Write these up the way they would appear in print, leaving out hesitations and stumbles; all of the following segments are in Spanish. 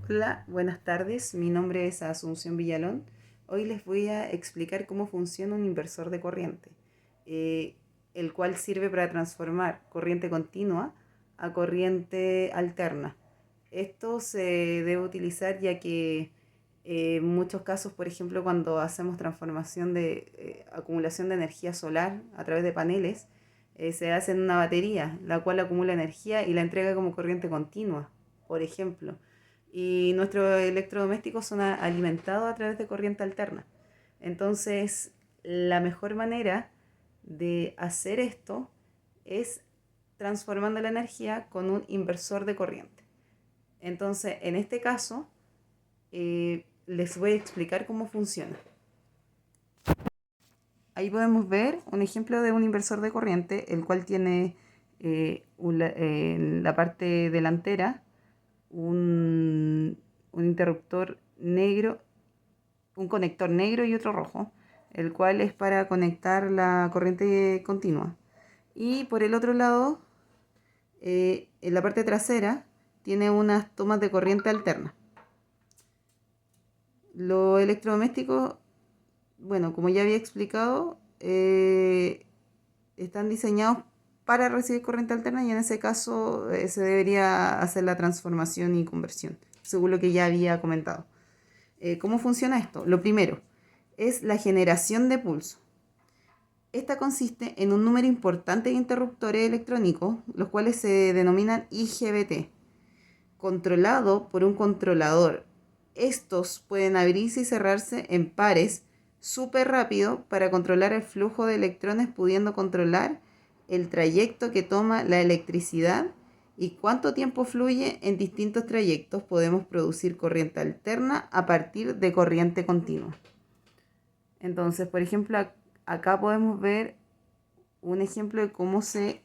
Hola, buenas tardes. Mi nombre es Asunción Villalón. Hoy les voy a explicar cómo funciona un inversor de corriente, eh, el cual sirve para transformar corriente continua a corriente alterna. Esto se debe utilizar ya que en muchos casos, por ejemplo, cuando hacemos transformación de acumulación de energía solar a través de paneles, se hace en una batería, la cual acumula energía y la entrega como corriente continua, por ejemplo, y nuestros electrodomésticos son alimentados a través de corriente alterna. Entonces, la mejor manera de hacer esto es transformando la energía con un inversor de corriente. Entonces, en este caso, les voy a explicar cómo funciona. Ahí podemos ver un ejemplo de un inversor de corriente, el cual tiene en la parte delantera un interruptor negro, un conector negro y otro rojo, el cual es para conectar la corriente continua. Y por el otro lado, en la parte trasera, tiene unas tomas de corriente alterna. Los electrodomésticos, bueno, como ya había explicado, están diseñados para recibir corriente alterna y en ese caso se debería hacer la transformación y conversión, según lo que ya había comentado. ¿Cómo funciona esto? Lo primero es la generación de pulso. Esta consiste en un número importante de interruptores electrónicos, los cuales se denominan IGBT, controlado por un controlador. Estos pueden abrirse y cerrarse en pares súper rápido para controlar el flujo de electrones, pudiendo controlar el trayecto que toma la electricidad y cuánto tiempo fluye en distintos trayectos. Podemos producir corriente alterna a partir de corriente continua. Entonces, por ejemplo, acá podemos ver un ejemplo de cómo se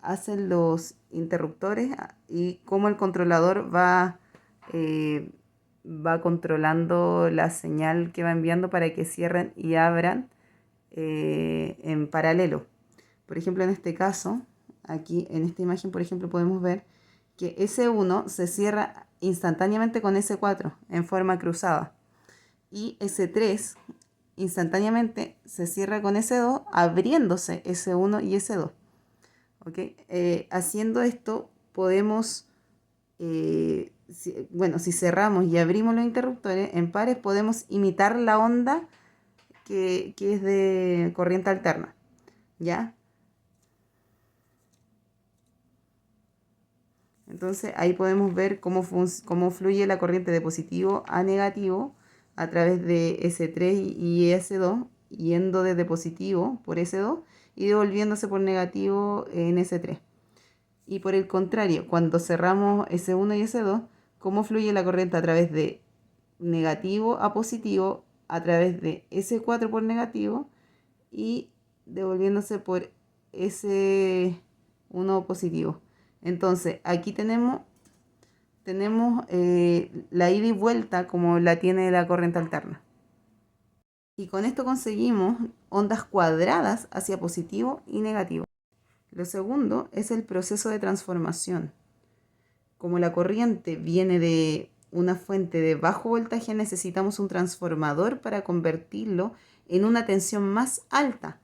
hacen los interruptores y cómo el controlador va controlando la señal que va enviando para que cierren y abran en paralelo. Por ejemplo, en este caso, aquí en esta imagen, por ejemplo, podemos ver que S1 se cierra instantáneamente con S4 en forma cruzada y S3 instantáneamente se cierra con S2 abriéndose S1 y S2. ¿Okay? Haciendo esto podemos, si cerramos y abrimos los interruptores en pares, podemos imitar la onda que es de corriente alterna, ¿ya? Entonces ahí podemos ver cómo fluye la corriente de positivo a negativo a través de S3 y S2, yendo desde positivo por S2 y devolviéndose por negativo en S3. Y por el contrario, cuando cerramos S1 y S2, cómo fluye la corriente a través de negativo a positivo, a través de S4 por negativo y devolviéndose por S1 positivo. Entonces, aquí tenemos la ida y vuelta como la tiene la corriente alterna. Y con esto conseguimos ondas cuadradas hacia positivo y negativo. Lo segundo es el proceso de transformación. Como la corriente viene de una fuente de bajo voltaje, necesitamos un transformador para convertirlo en una tensión más alta.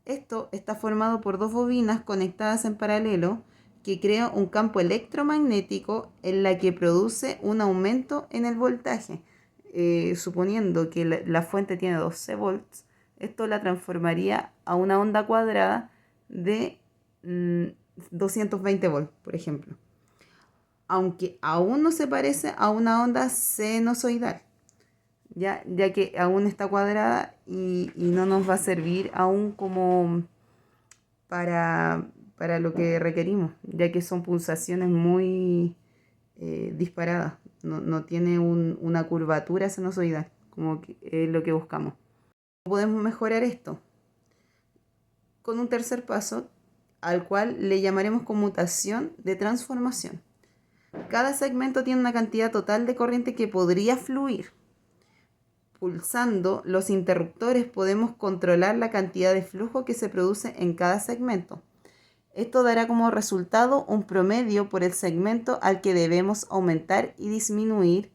Esto está formado por dos bobinas conectadas en paralelo que crea un campo electromagnético en la que produce un aumento en el voltaje. Suponiendo que la fuente tiene 12 volts, esto la transformaría a una onda cuadrada de 220 volts, por ejemplo. Aunque aún no se parece a una onda sinusoidal, ya que aún está cuadrada y no nos va a servir aún como para lo que requerimos, ya que son pulsaciones muy disparadas, no tiene una curvatura sinusoidal, como que es lo que buscamos. Podemos mejorar esto con un tercer paso, al cual le llamaremos conmutación de transformación. Cada segmento tiene una cantidad total de corriente que podría fluir. Pulsando los interruptores podemos controlar la cantidad de flujo que se produce en cada segmento. Esto dará como resultado un promedio por el segmento al que debemos aumentar y disminuir,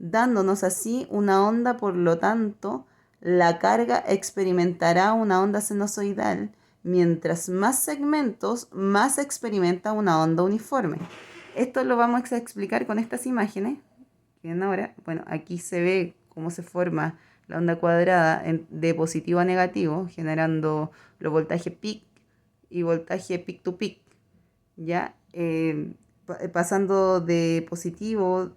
dándonos así una onda. Por lo tanto, la carga experimentará una onda sinusoidal. Mientras más segmentos, más experimenta una onda uniforme. Esto lo vamos a explicar con estas imágenes. Bien, ahora, bueno, aquí se ve cómo se forma la onda cuadrada de positivo a negativo, generando los voltajes peak y voltaje peak to peak, ya pasando de positivo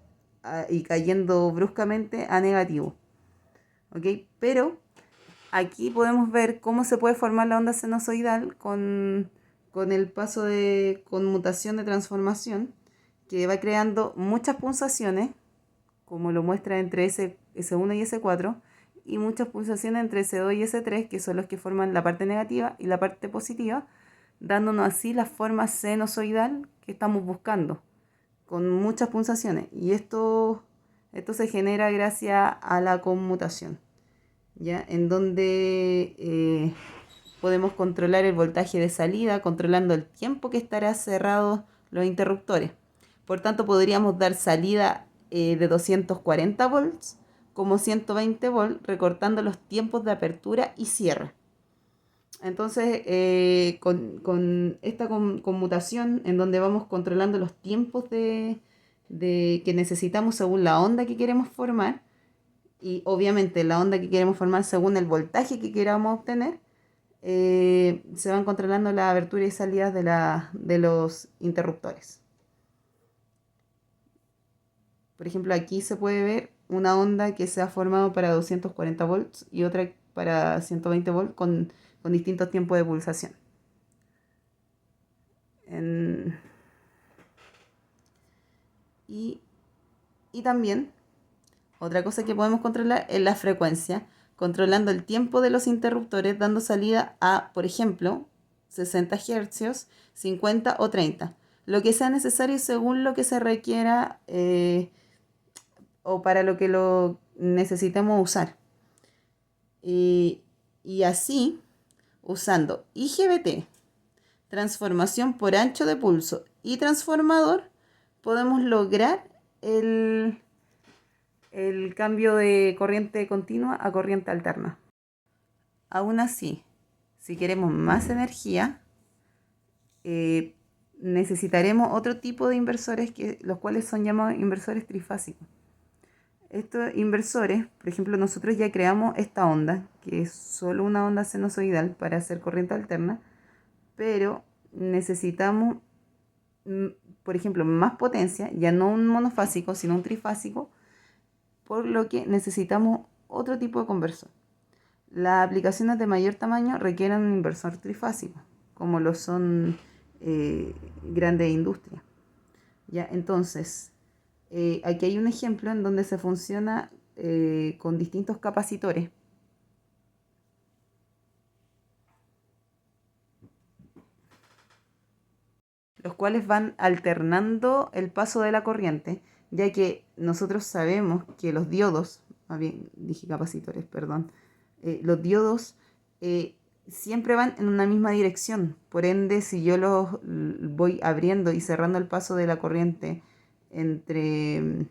y cayendo bruscamente a negativo, ¿ok? Pero aquí podemos ver cómo se puede formar la onda sinusoidal con el paso de conmutación de transformación, que va creando muchas pulsaciones, como lo muestra entre S1 y S4, y muchas pulsaciones entre S2 y S3, que son los que forman la parte negativa y la parte positiva, dándonos así la forma sinusoidal que estamos buscando, con muchas pulsaciones. Y esto se genera gracias a la conmutación, ¿ya? En donde podemos controlar el voltaje de salida, controlando el tiempo que estará cerrados los interruptores. Por tanto, podríamos dar salida de 240 volts como 120 volts, recortando los tiempos de apertura y cierre. Entonces, con esta conmutación, en donde vamos controlando los tiempos que necesitamos según la onda que queremos formar, y obviamente la onda que queremos formar según el voltaje que queramos obtener, se van controlando la abertura y salida de los interruptores. Por ejemplo, aquí se puede ver una onda que se ha formado para 240 volts y otra para 120 volts con distintos tiempos de pulsación. Y también otra cosa que podemos controlar es la frecuencia, controlando el tiempo de los interruptores, dando salida a, por ejemplo, 60 Hz, 50 o 30, lo que sea necesario según lo que se requiera o para lo que lo necesitemos usar. Y así, usando IGBT, transformación por ancho de pulso y transformador, podemos lograr el cambio de corriente continua a corriente alterna. Aún así, si queremos más energía, necesitaremos otro tipo de inversores, los cuales son llamados inversores trifásicos. Estos inversores, por ejemplo, nosotros ya creamos esta onda, que es solo una onda sinusoidal para hacer corriente alterna, pero necesitamos, por ejemplo, más potencia, ya no un monofásico, sino un trifásico, por lo que necesitamos otro tipo de conversor. Las aplicaciones de mayor tamaño requieren un inversor trifásico, como lo son grandes industrias. ¿Ya? Entonces, aquí hay un ejemplo en donde se funciona con distintos capacitores. Los cuales van alternando el paso de la corriente, ya que nosotros sabemos que los diodos, bien, dije capacitores, perdón, los diodos siempre van en una misma dirección. Por ende, si yo los voy abriendo y cerrando el paso de la corriente entre,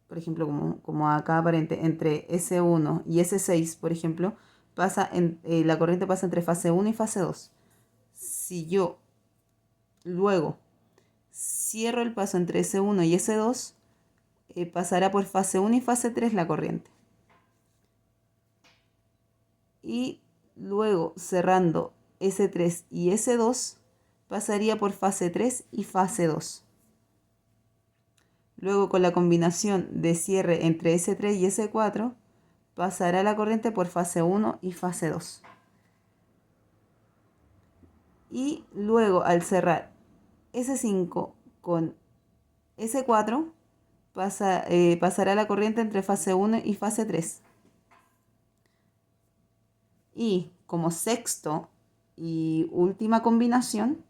por ejemplo, como acá aparente, entre S1 y S6, por ejemplo, la corriente pasa entre fase 1 y fase 2. Si yo luego cierro el paso entre S1 y S2, pasará por fase 1 y fase 3 la corriente. Y luego cerrando S3 y S2, pasaría por fase 3 y fase 2. Luego, con la combinación de cierre entre S3 y S4, pasará la corriente por fase 1 y fase 2. Y luego, al cerrar S5 con S4, pasará la corriente entre fase 1 y fase 3. Y como sexto y última combinación,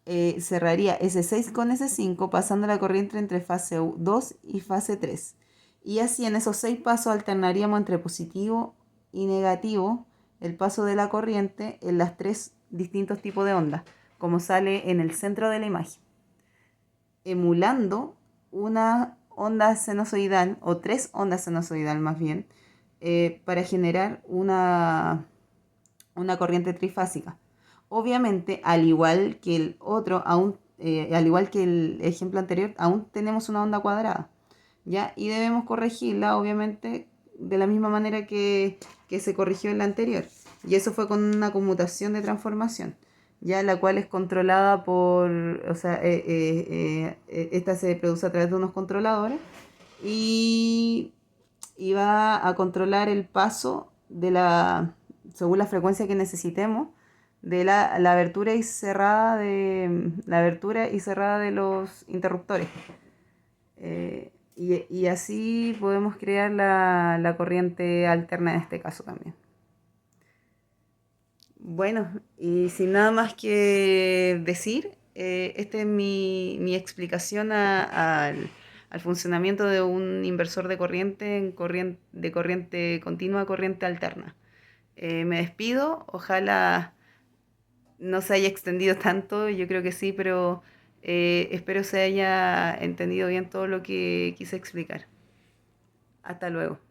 cerraría S6 con S5, pasando la corriente entre fase 2 y fase 3. Y así en esos 6 pasos alternaríamos entre positivo y negativo el paso de la corriente en las tres distintos tipos de ondas, como sale en el centro de la imagen, emulando una onda sinusoidal, o tres ondas sinusoidal más bien, para generar una corriente trifásica. Obviamente, al igual que el otro, al igual que el ejemplo anterior, aún tenemos una onda cuadrada, ¿ya? Y debemos corregirla, obviamente, de la misma manera que se corrigió en la anterior. Y eso fue con una conmutación de transformación, ya la cual es controlada por, o sea, esta se produce a través de unos controladores y, y va a controlar el paso según la frecuencia que necesitemos, de la la abertura y cerrada de los interruptores. Y así podemos crear la corriente alterna en este caso también. Bueno, y sin nada más que decir, esta es mi explicación al funcionamiento de un inversor de corriente de corriente continua a corriente alterna. Me despido, ojalá no se haya extendido tanto, yo creo que sí, pero espero se haya entendido bien todo lo que quise explicar. Hasta luego.